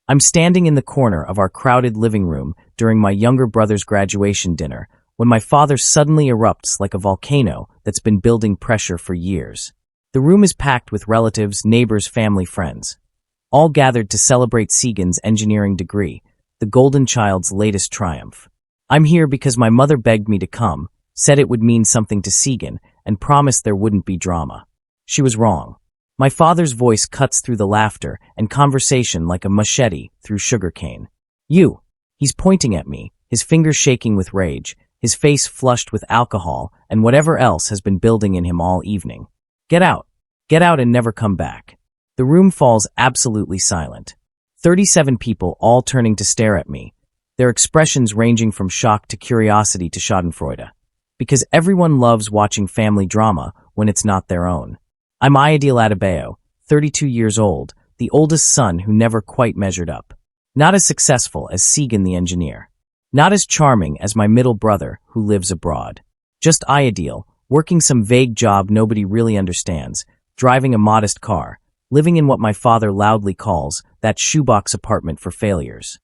I'm standing in the corner of our crowded living room during my younger brother's graduation dinner when my father suddenly erupts like a volcano that's been building pressure for years. The room is packed with relatives, neighbors, family, friends, all gathered to celebrate Segan's engineering degree, the golden child's latest triumph. I'm here because my mother begged me to come, said it would mean something to Segan, and promised there wouldn't be drama. She was wrong. My father's voice cuts through the laughter and conversation like a machete through sugarcane. You. He's pointing at me, his fingers shaking with rage, his face flushed with alcohol and whatever else has been building in him all evening. Get out. Get out and never come back. The room falls absolutely silent. 37 people all turning to stare at me, their expressions ranging from shock to curiosity to schadenfreude. Because everyone loves watching family drama when it's not their own. I'm Ayodele Adebayo, 32 years old, the oldest son who never quite measured up. Not as successful as Segan the engineer. Not as charming as my middle brother who lives abroad. Just Ayodele, working some vague job nobody really understands, driving a modest car, living in what my father loudly calls that shoebox apartment for failures.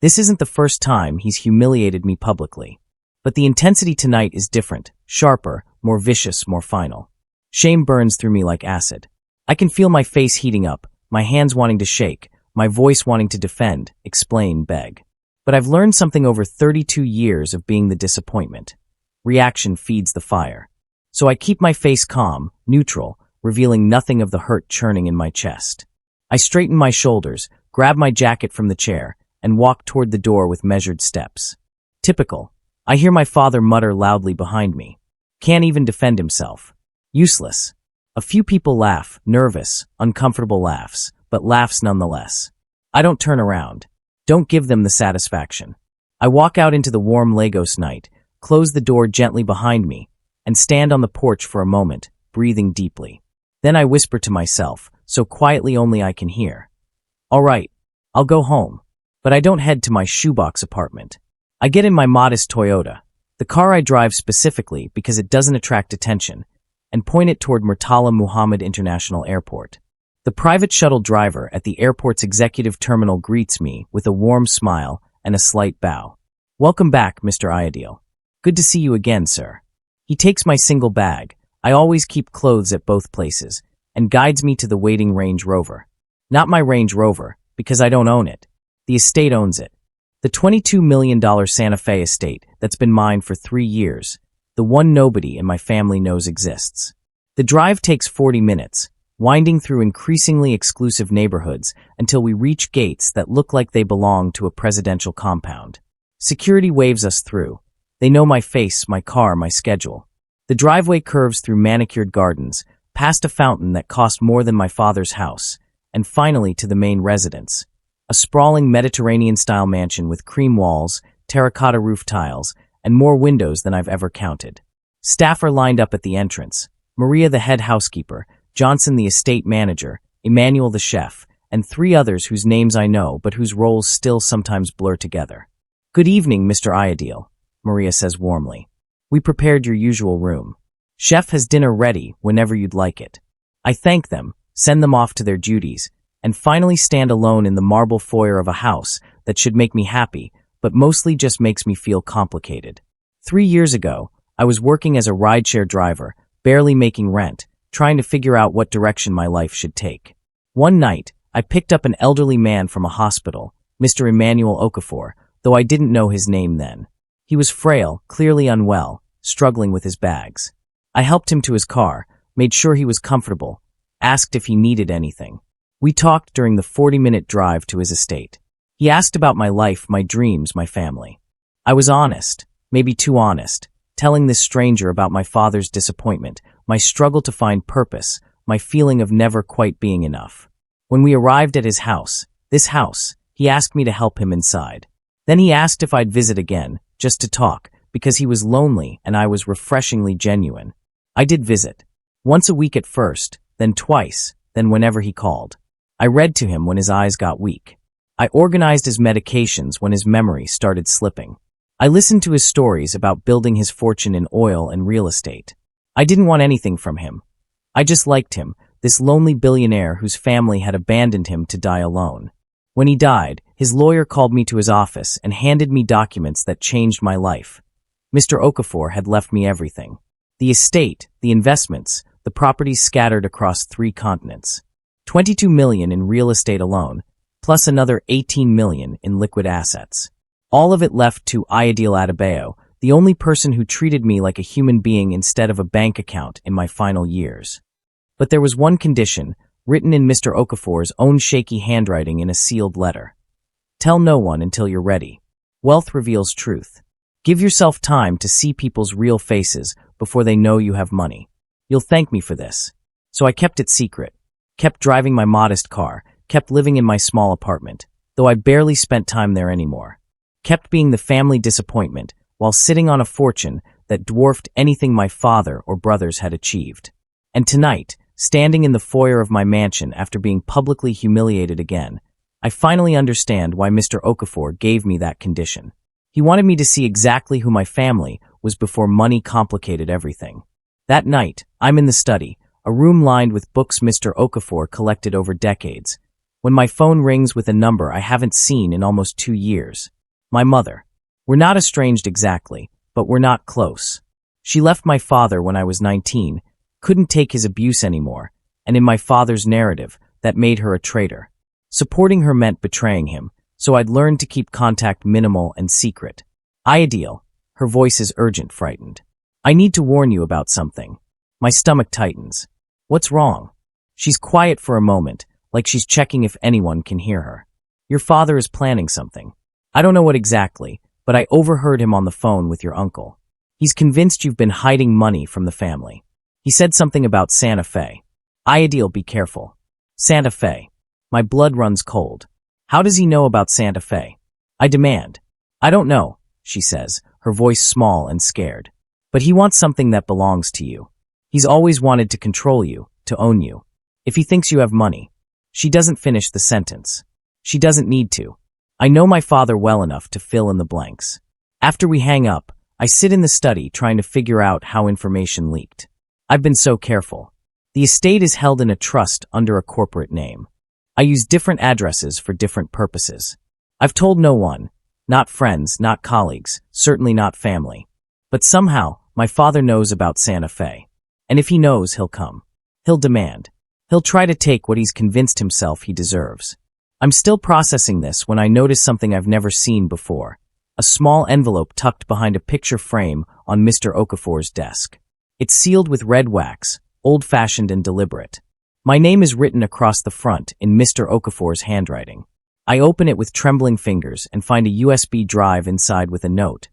This isn't the first time he's humiliated me publicly. But the intensity tonight is different, sharper, more vicious, more final. Shame burns through me like acid. I can feel my face heating up, my hands wanting to shake, my voice wanting to defend, explain, beg. But I've learned something over 32 years of being the disappointment. Reaction feeds the fire. So I keep my face calm, neutral, revealing nothing of the hurt churning in my chest. I straighten my shoulders, grab my jacket from the chair, and walk toward the door with measured steps. Typical. I hear my father mutter loudly behind me. Can't even defend himself. Useless. A few people laugh, nervous, uncomfortable laughs, but laughs nonetheless. I don't turn around. Don't give them the satisfaction. I walk out into the warm Lagos night, close the door gently behind me, and stand on the porch for a moment, breathing deeply. Then I whisper to myself, so quietly only I can hear. All right, I'll go home. But I don't head to my shoebox apartment. I get in my modest Toyota, the car I drive specifically because it doesn't attract attention, and point it toward Murtala Muhammad International Airport. The private shuttle driver at the airport's executive terminal greets me with a warm smile and a slight bow. Welcome back, Mr. Ayodele. Good to see you again, sir. He takes my single bag, I always keep clothes at both places, and guides me to the waiting Range Rover. Not my Range Rover, because I don't own it. The estate owns it. The $22 million Santa Fe estate that's been mine for 3 years, the one nobody in my family knows exists. The drive takes 40 minutes, winding through increasingly exclusive neighborhoods until we reach gates that look like they belong to a presidential compound. Security waves us through. They know my face, my car, my schedule. The driveway curves through manicured gardens, past a fountain that cost more than my father's house, and finally to the main residence. A sprawling Mediterranean-style mansion with cream walls, terracotta roof tiles, and more windows than I've ever counted. Staff are lined up at the entrance. Maria the head housekeeper, Johnson the estate manager, Emmanuel the chef, and 3 others whose names I know but whose roles still sometimes blur together. Good evening, Mr. Ayodele, Maria says warmly. We prepared your usual room. Chef has dinner ready whenever you'd like it. I thank them, send them off to their duties, and finally stand alone in the marble foyer of a house that should make me happy, but mostly just makes me feel complicated. 3 years ago, I was working as a rideshare driver, barely making rent, trying to figure out what direction my life should take. One night, I picked up an elderly man from a hospital, Mr. Emmanuel Okafor, though I didn't know his name then. He was frail, clearly unwell, struggling with his bags. I helped him to his car, made sure he was comfortable, asked if he needed anything. We talked during the 40-minute drive to his estate. He asked about my life, my dreams, my family. I was honest, maybe too honest, telling this stranger about my father's disappointment, my struggle to find purpose, my feeling of never quite being enough. When we arrived at his house, this house, he asked me to help him inside. Then he asked if I'd visit again, just to talk, because he was lonely and I was refreshingly genuine. I did visit. Once a week at first, then twice, then whenever he called. I read to him when his eyes got weak. I organized his medications when his memory started slipping. I listened to his stories about building his fortune in oil and real estate. I didn't want anything from him. I just liked him, this lonely billionaire whose family had abandoned him to die alone. When he died, his lawyer called me to his office and handed me documents that changed my life. Mr. Okafor had left me everything. The estate, the investments, the properties scattered across 3 continents. 22 million in real estate alone, plus another 18 million in liquid assets. All of it left to Ideal Adebayo, the only person who treated me like a human being instead of a bank account in my final years. But there was one condition, written in Mr. Okafor's own shaky handwriting in a sealed letter. Tell no one until you're ready. Wealth reveals truth. Give yourself time to see people's real faces before they know you have money. You'll thank me for this. So I kept it secret, kept driving my modest car, kept living in my small apartment, though I barely spent time there anymore. Kept being the family disappointment while sitting on a fortune that dwarfed anything my father or brothers had achieved. And tonight, standing in the foyer of my mansion after being publicly humiliated again, I finally understand why Mr. Okafor gave me that condition. He wanted me to see exactly who my family was before money complicated everything. That night, I'm in the study, a room lined with books Mr. Okafor collected over decades, when my phone rings with a number I haven't seen in almost 2 years. My mother. We're not estranged exactly, but we're not close. She left my father when I was 19, couldn't take his abuse anymore, and in my father's narrative, that made her a traitor. Supporting her meant betraying him, so I'd learned to keep contact minimal and secret. Ideal. Her voice is urgent, frightened. I need to warn you about something. My stomach tightens. What's wrong? She's quiet for a moment, like she's checking if anyone can hear her. Your father is planning something. I don't know what exactly, but I overheard him on the phone with your uncle. He's convinced you've been hiding money from the family. He said something about Santa Fe. Ideal, be careful. Santa Fe. My blood runs cold. How does he know about Santa Fe? I demand. I don't know, she says, her voice small and scared. But he wants something that belongs to you. He's always wanted to control you, to own you. If he thinks you have money. She doesn't finish the sentence. She doesn't need to. I know my father well enough to fill in the blanks. After we hang up, I sit in the study trying to figure out how information leaked. I've been so careful. The estate is held in a trust under a corporate name. I use different addresses for different purposes. I've told no one, not friends, not colleagues, certainly not family. But somehow, my father knows about Santa Fe. And if he knows, he'll come. He'll demand. He'll try to take what he's convinced himself he deserves. I'm still processing this when I notice something I've never seen before. A small envelope tucked behind a picture frame on Mr. Okafor's desk. It's sealed with red wax, old-fashioned and deliberate. My name is written across the front in Mr. Okafor's handwriting. I open it with trembling fingers and find a USB drive inside with a note.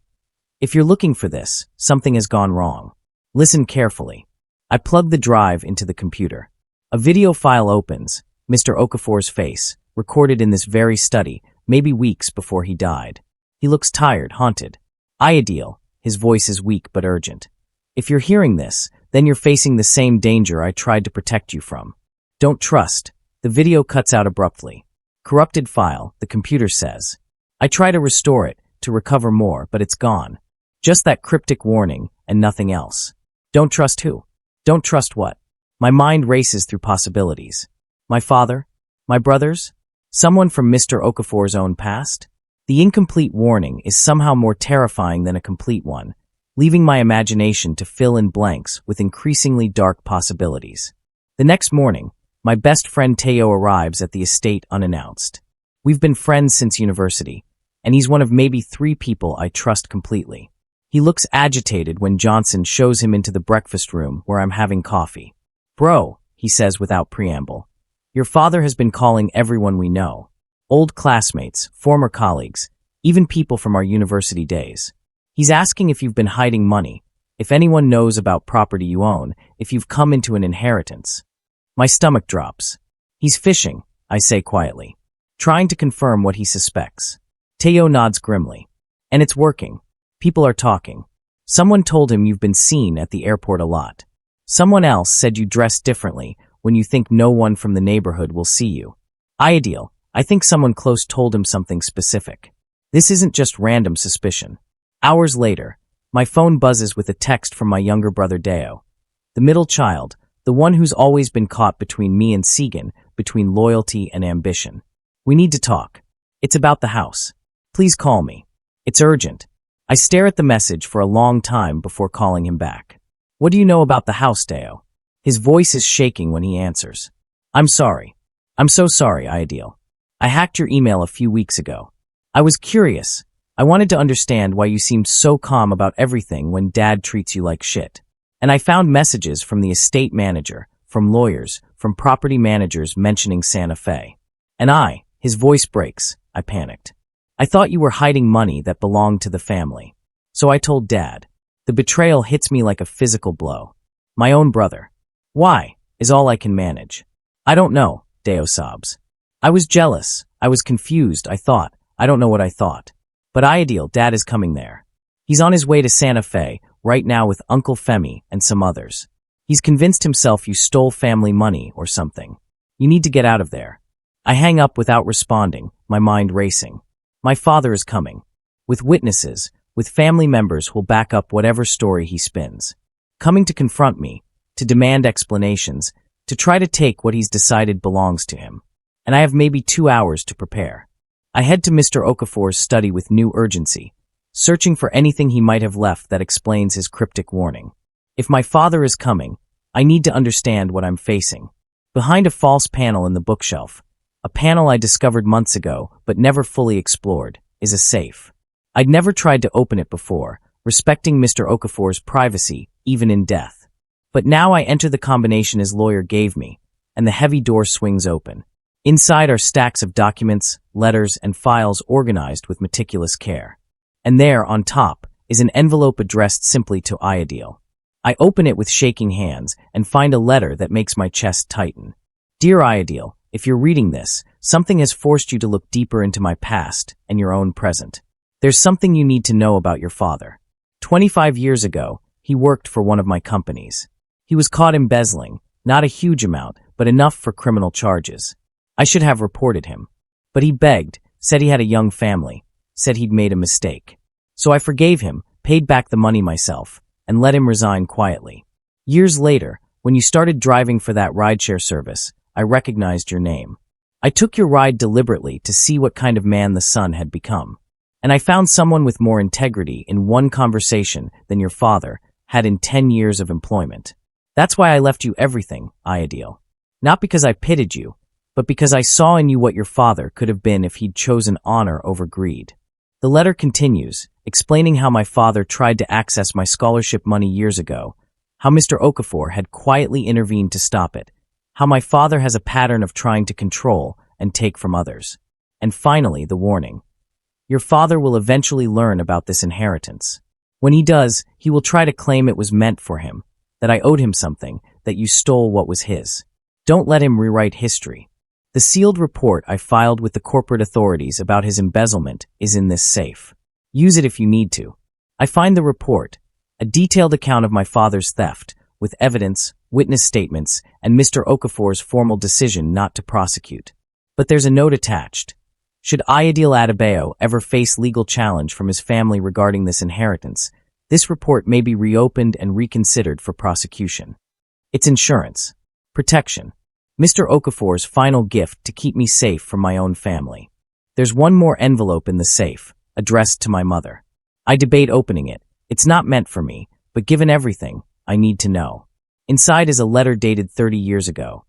If you're looking for this, something has gone wrong. Listen carefully. I plug the drive into the computer. A video file opens, Mr. Okafor's face, recorded in this very study, maybe weeks before he died. He looks tired, haunted. Ideal. His voice is weak but urgent. If you're hearing this, then you're facing the same danger I tried to protect you from. Don't trust. The video cuts out abruptly. Corrupted file, the computer says. I try to restore it, to recover more, but it's gone. Just that cryptic warning, and nothing else. Don't trust who? Don't trust what? My mind races through possibilities. My father? My brothers? Someone from Mr. Okafor's own past? The incomplete warning is somehow more terrifying than a complete one, leaving my imagination to fill in blanks with increasingly dark possibilities. The next morning, my best friend Teo arrives at the estate unannounced. We've been friends since university, and he's one of maybe 3 people I trust completely. He looks agitated when Johnson shows him into the breakfast room where I'm having coffee. Bro, he says without preamble, your father has been calling everyone we know. Old classmates, former colleagues, even people from our university days. He's asking if you've been hiding money, if anyone knows about property you own, if you've come into an inheritance. My stomach drops. He's fishing, I say quietly, trying to confirm what he suspects. Teo nods grimly. And it's working. People are talking. Someone told him you've been seen at the airport a lot. Someone else said you dress differently when you think no one from the neighborhood will see you. Ideal. I think someone close told him something specific. This isn't just random suspicion. Hours later, my phone buzzes with a text from my younger brother Deo. The middle child, the one who's always been caught between me and Segan, between loyalty and ambition. We need to talk. It's about the house. Please call me. It's urgent. I stare at the message for a long time before calling him back. What do you know about the house, Deo? His voice is shaking when he answers. I'm sorry. I'm so sorry, Ideal. I hacked your email a few weeks ago. I was curious. I wanted to understand why you seemed so calm about everything when Dad treats you like shit. And I found messages from the estate manager, from lawyers, from property managers mentioning Santa Fe. And his voice breaks. I panicked. I thought you were hiding money that belonged to the family. So I told Dad. The betrayal hits me like a physical blow. My own brother. Why? Is all I can manage. I don't know, Deo sobs. I was jealous. I was confused. I don't know what I thought. But Ideal, Dad is coming there. He's on his way to Santa Fe right now with Uncle Femi and some others. He's convinced himself you stole family money or something. You need to get out of there. I hang up without responding, my mind racing. My father is coming. With witnesses, with family members who'll back up whatever story he spins. Coming to confront me, to demand explanations, to try to take what he's decided belongs to him. And I have maybe 2 hours to prepare. I head to Mr. Okafor's study with new urgency, searching for anything he might have left that explains his cryptic warning. If my father is coming, I need to understand what I'm facing. Behind a false panel in the bookshelf, a panel I discovered months ago but never fully explored, is a safe. I'd never tried to open it before, respecting Mr. Okafor's privacy, even in death. But now I enter the combination his lawyer gave me, and the heavy door swings open. Inside are stacks of documents, letters, and files organized with meticulous care. And there, on top, is an envelope addressed simply to Ideal. I open it with shaking hands and find a letter that makes my chest tighten. Dear Ideal, if you're reading this, something has forced you to look deeper into my past and your own present. There's something you need to know about your father. 25 years ago, he worked for one of my companies. He was caught embezzling, not a huge amount, but enough for criminal charges. I should have reported him. But he begged, said he had a young family, said he'd made a mistake. So I forgave him, paid back the money myself, and let him resign quietly. Years later, when you started driving for that rideshare service, I recognized your name. I took your ride deliberately to see what kind of man the son had become. And I found someone with more integrity in one conversation than your father had in 10 years of employment. That's why I left you everything, Ideal. Not because I pitied you, but because I saw in you what your father could have been if he'd chosen honor over greed. The letter continues, explaining how my father tried to access my scholarship money years ago, how Mr. Okafor had quietly intervened to stop it, how my father has a pattern of trying to control and take from others. And finally, the warning. Your father will eventually learn about this inheritance. When he does, he will try to claim it was meant for him, that I owed him something, that you stole what was his. Don't let him rewrite history. The sealed report I filed with the corporate authorities about his embezzlement is in this safe. Use it if you need to. I find the report, a detailed account of my father's theft, with evidence, witness statements, and Mr. Okafor's formal decision not to prosecute. But there's a note attached. Should Ideal Adebayo ever face legal challenge from his family regarding this inheritance, this report may be reopened and reconsidered for prosecution. It's insurance. Protection. Mr. Okafor's final gift to keep me safe from my own family. There's one more envelope in the safe, addressed to my mother. I debate opening it. It's not meant for me, but given everything, I need to know. Inside is a letter dated 30 years ago.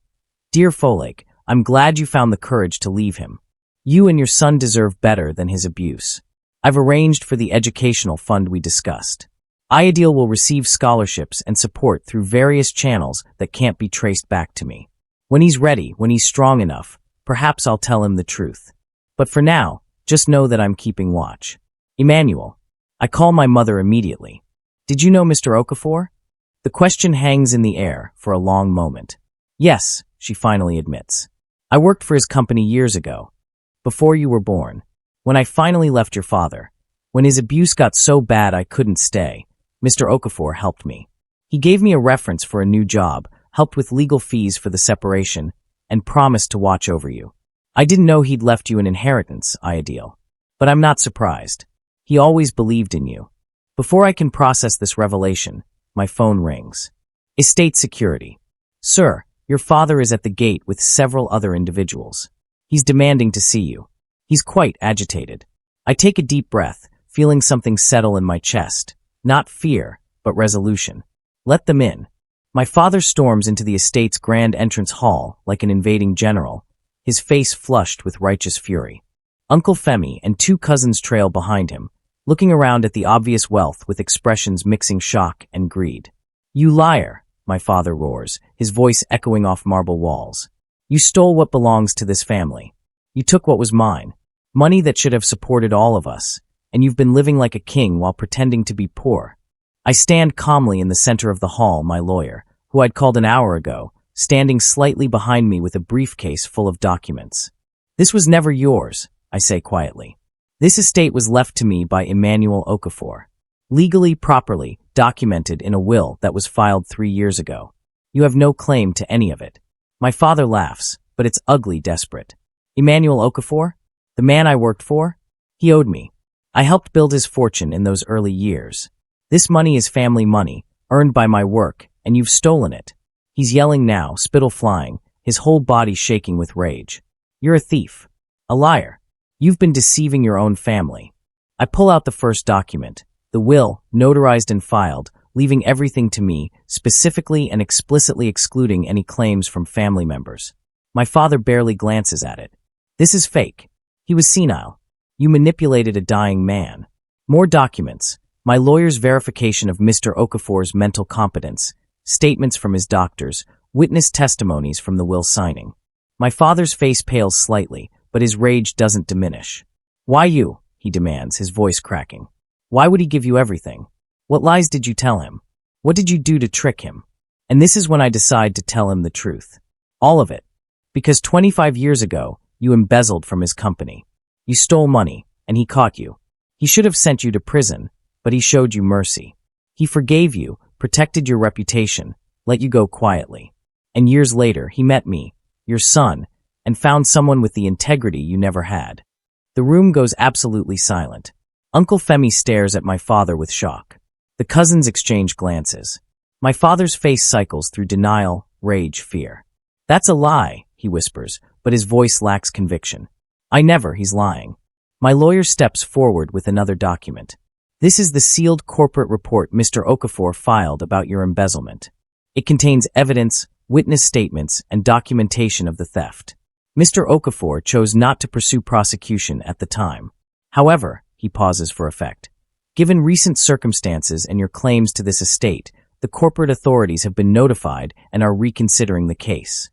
Dear Folake, I'm glad you found the courage to leave him. You and your son deserve better than his abuse. I've arranged for the educational fund we discussed. Ideal will receive scholarships and support through various channels that can't be traced back to me. When he's ready, when he's strong enough, perhaps I'll tell him the truth. But for now, just know that I'm keeping watch. Emmanuel. I call my mother immediately. Did you know Mr. Okafor? The question hangs in the air for a long moment. Yes, she finally admits. I worked for his company years ago, before you were born, when I finally left your father. When his abuse got so bad I couldn't stay, Mr. Okafor helped me. He gave me a reference for a new job, helped with legal fees for the separation, and promised to watch over you. I didn't know he'd left you an inheritance, Ideal. But I'm not surprised. He always believed in you. Before I can process this revelation, my phone rings. Estate security. Sir, your father is at the gate with several other individuals. He's demanding to see you. He's quite agitated. I take a deep breath, feeling something settle in my chest. Not fear, but resolution. Let them in. My father storms into the estate's grand entrance hall like an invading general, his face flushed with righteous fury. Uncle Femi and two cousins trail behind him, looking around at the obvious wealth with expressions mixing shock and greed. "You liar," my father roars, his voice echoing off marble walls. "You stole what belongs to this family. You took what was mine, money that should have supported all of us, and you've been living like a king while pretending to be poor." I stand calmly in the center of the hall, my lawyer, who I'd called an hour ago, standing slightly behind me with a briefcase full of documents. "This was never yours," I say quietly. "This estate was left to me by Emmanuel Okafor. Legally, properly, documented in a will that was filed 3 years ago. You have no claim to any of it." My father laughs, but it's ugly desperate. "Emmanuel Okafor? The man I worked for? He owed me. I helped build his fortune in those early years. This money is family money, earned by my work, and you've stolen it." He's yelling now, spittle flying, his whole body shaking with rage. "You're a thief. A liar. You've been deceiving your own family." I pull out the first document, the will, notarized and filed, leaving everything to me, specifically and explicitly excluding any claims from family members. My father barely glances at it. "This is fake. He was senile. You manipulated a dying man." More documents. My lawyer's verification of Mr. Okafor's mental competence, statements from his doctors, witness testimonies from the will signing. My father's face pales slightly, but his rage doesn't diminish. "Why you?" he demands, his voice cracking. "Why would he give you everything? What lies did you tell him? What did you do to trick him?" And this is when I decide to tell him the truth. All of it. Because 25 years ago, you embezzled from his company. You stole money, and he caught you. He should have sent you to prison, but he showed you mercy. He forgave you, protected your reputation, let you go quietly. And years later, he met me, your son, and found someone with the integrity you never had. The room goes absolutely silent. Uncle Femi stares at my father with shock. The cousins exchange glances. My father's face cycles through denial, rage, fear. "That's a lie," he whispers, but his voice lacks conviction. He's lying. My lawyer steps forward with another document. "This is the sealed corporate report Mr. Okafor filed about your embezzlement. It contains evidence, witness statements, and documentation of the theft. Mr. Okafor chose not to pursue prosecution at the time. However," he pauses for effect, "given recent circumstances and your claims to this estate, the corporate authorities have been notified and are reconsidering the case."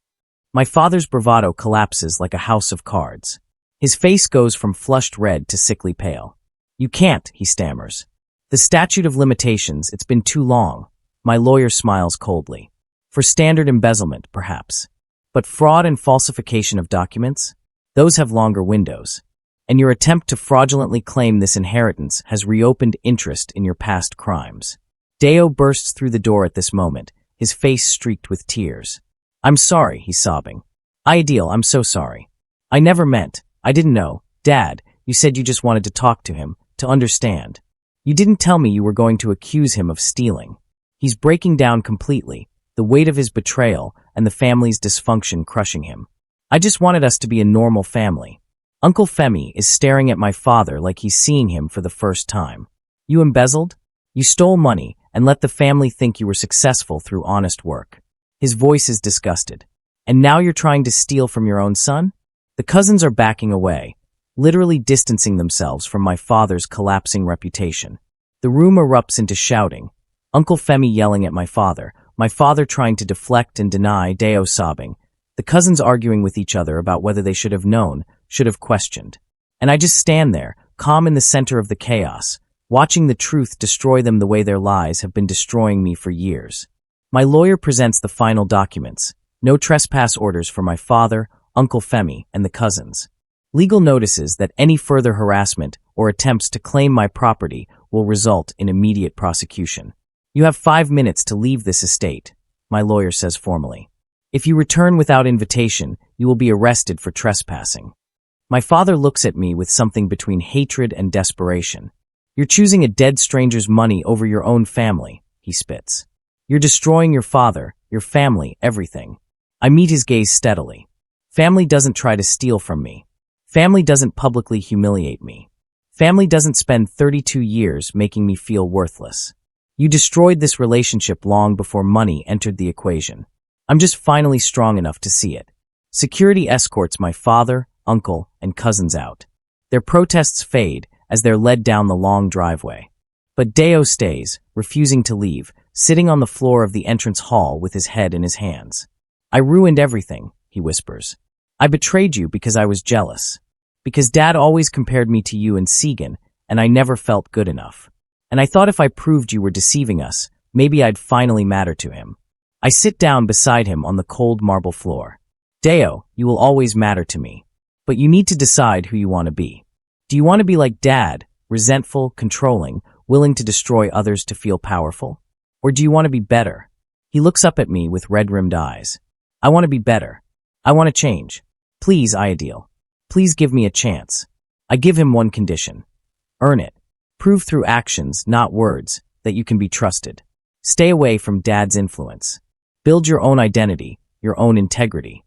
My father's bravado collapses like a house of cards. His face goes from flushed red to sickly pale. "You can't," he stammers. "The statute of limitations, it's been too long." My lawyer smiles coldly. "For standard embezzlement, perhaps. But fraud and falsification of documents? Those have longer windows. And your attempt to fraudulently claim this inheritance has reopened interest in your past crimes." Deo bursts through the door at this moment, his face streaked with tears. "I'm sorry," he's sobbing. "Ideal, I'm so sorry. I never meant. I didn't know. Dad, you said you just wanted to talk to him, to understand. You didn't tell me you were going to accuse him of stealing." He's breaking down completely, the weight of his betrayal and the family's dysfunction crushing him. "I just wanted us to be a normal family." Uncle Femi is staring at my father like he's seeing him for the first time. "You embezzled? You stole money and let the family think you were successful through honest work." His voice is disgusted. "And now you're trying to steal from your own son?" The cousins are backing away, literally distancing themselves from my father's collapsing reputation. The room erupts into shouting. Uncle Femi yelling at my father trying to deflect and deny, Deo sobbing, the cousins arguing with each other about whether they should have known, should have questioned. And I just stand there, calm in the center of the chaos, watching the truth destroy them the way their lies have been destroying me for years. My lawyer presents the final documents. No trespass orders for my father, Uncle Femi, and the cousins. Legal notices that any further harassment or attempts to claim my property will result in immediate prosecution. "You have 5 minutes to leave this estate," my lawyer says formally. "If you return without invitation, you will be arrested for trespassing." My father looks at me with something between hatred and desperation. "You're choosing a dead stranger's money over your own family," he spits. "You're destroying your father, your family, everything." I meet his gaze steadily. Family doesn't try to steal from me. Family doesn't publicly humiliate me. Family doesn't spend 32 years making me feel worthless. You destroyed this relationship long before money entered the equation. I'm just finally strong enough to see it. Security escorts my father, uncle, and cousins out. Their protests fade as they're led down the long driveway. But Deo stays, refusing to leave, sitting on the floor of the entrance hall with his head in his hands. I ruined everything, he whispers. I betrayed you because I was jealous. Because Dad always compared me to you and Segan, and I never felt good enough. And I thought if I proved you were deceiving us, maybe I'd finally matter to him. I sit down beside him on the cold marble floor. Deo, you will always matter to me. But you need to decide who you want to be. Do you want to be like Dad, resentful, controlling, willing to destroy others to feel powerful? Or do you want to be better? He looks up at me with red-rimmed eyes. I want to be better. I want to change. Please, Ideal. Please give me a chance. I give him one condition. Earn it. Prove through actions, not words, that you can be trusted. Stay away from Dad's influence. Build your own identity, your own integrity.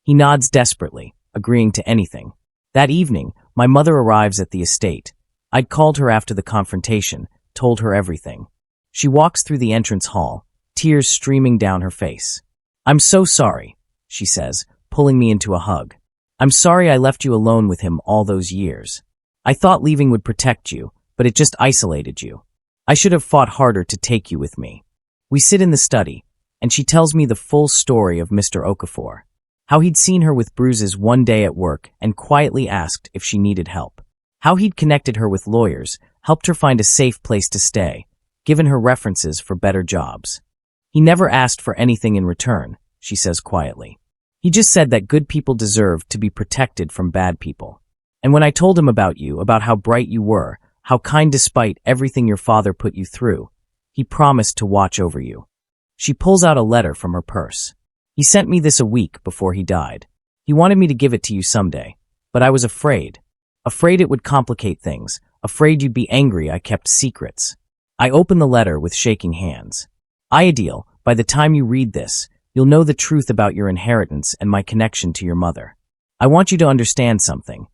He nods desperately, agreeing to anything. That evening, my mother arrives at the estate. I'd called her after the confrontation, told her everything. She walks through the entrance hall, tears streaming down her face. I'm so sorry, she says, pulling me into a hug. I'm sorry I left you alone with him all those years. I thought leaving would protect you, but it just isolated you. I should have fought harder to take you with me. We sit in the study, and she tells me the full story of Mr. Okafor. How he'd seen her with bruises one day at work and quietly asked if she needed help. How he'd connected her with lawyers, helped her find a safe place to stay, given her references for better jobs. He never asked for anything in return, she says quietly. He just said that good people deserved to be protected from bad people. And when I told him about you, about how bright you were, how kind despite everything your father put you through, he promised to watch over you. She pulls out a letter from her purse. He sent me this a week before he died. He wanted me to give it to you someday, but I was afraid. Afraid it would complicate things, afraid you'd be angry I kept secrets. I open the letter with shaking hands. Ideal, by the time you read this, you'll know the truth about your inheritance and my connection to your mother. I want you to understand something.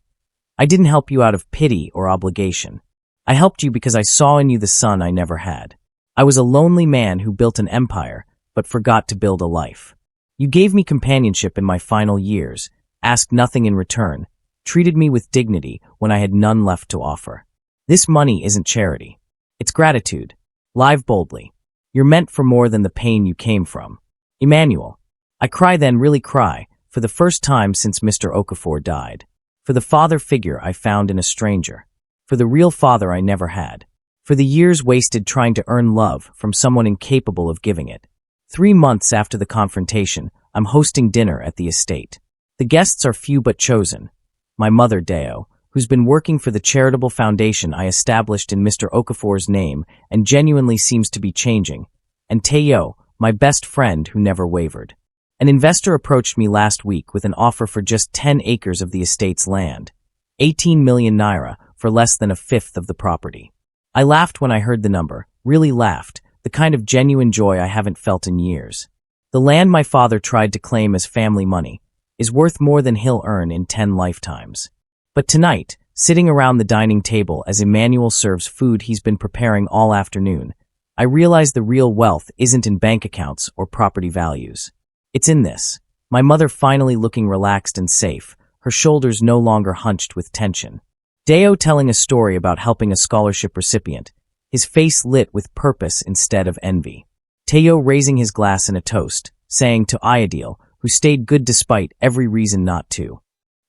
I didn't help you out of pity or obligation. I helped you because I saw in you the son I never had. I was a lonely man who built an empire, but forgot to build a life. You gave me companionship in my final years, asked nothing in return, treated me with dignity when I had none left to offer. This money isn't charity. It's gratitude. Live boldly. You're meant for more than the pain you came from. Emmanuel. I cry then, really cry, for the first time since Mr. Okafor died. For the father figure I found in a stranger. For the real father I never had. For the years wasted trying to earn love from someone incapable of giving it. 3 months after the confrontation, I'm hosting dinner at the estate. The guests are few but chosen. My mother, Deo, who's been working for the charitable foundation I established in Mr. Okafor's name and genuinely seems to be changing, and Teo, my best friend who never wavered. An investor approached me last week with an offer for just 10 acres of the estate's land, 18 million naira for less than a fifth of the property. I laughed when I heard the number, really laughed, the kind of genuine joy I haven't felt in years. The land my father tried to claim as family money is worth more than he'll earn in 10 lifetimes. But tonight, sitting around the dining table as Emmanuel serves food he's been preparing all afternoon, I realize the real wealth isn't in bank accounts or property values. It's in this. My mother finally looking relaxed and safe, her shoulders no longer hunched with tension. Deo telling a story about helping a scholarship recipient, his face lit with purpose instead of envy. Teo raising his glass in a toast, saying to Ideal, who stayed good despite every reason not to.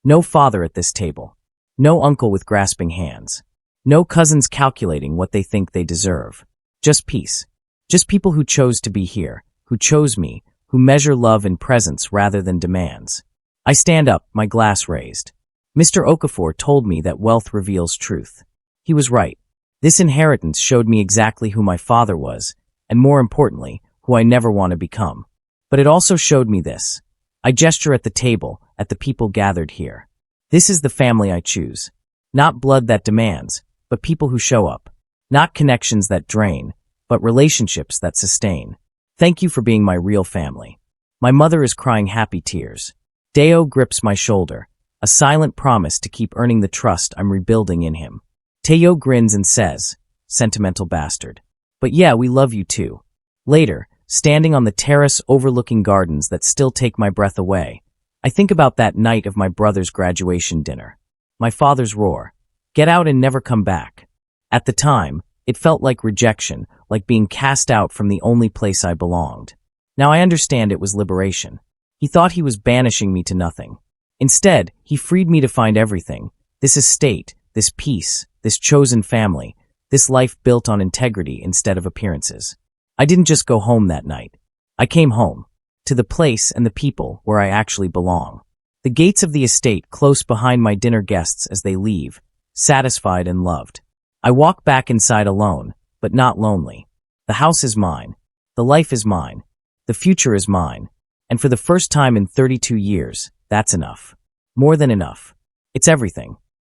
No father at this table. No uncle with grasping hands. No cousins calculating what they think they deserve. Just peace. Just people who chose to be here, who chose me, who measure love in presence rather than demands. I stand up, my glass raised. Mr. Okafor told me that wealth reveals truth. He was right. This inheritance showed me exactly who my father was, and more importantly, who I never want to become. But it also showed me this. I gesture at the table, at the people gathered here. This is the family I choose. Not blood that demands, but people who show up. Not connections that drain, but relationships that sustain. Thank you for being my real family. My mother is crying happy tears. Deo grips my shoulder, a silent promise to keep earning the trust I'm rebuilding in him. Teo grins and says, "Sentimental bastard. But yeah, we love you too." Later, standing on the terrace overlooking gardens that still take my breath away, I think about that night of my brother's graduation dinner. My father's roar, "Get out and never come back." At the time, it felt like rejection, like being cast out from the only place I belonged. Now I understand it was liberation. He thought he was banishing me to nothing. Instead, he freed me to find everything. This estate, this peace, this chosen family, this life built on integrity instead of appearances. I didn't just go home that night. I came home, to the place and the people where I actually belong. The gates of the estate close behind my dinner guests as they leave, satisfied and loved. I walk back inside alone, but not lonely. The house is mine. The life is mine. The future is mine. And for the first time in 32 years, that's enough. More than enough. It's everything.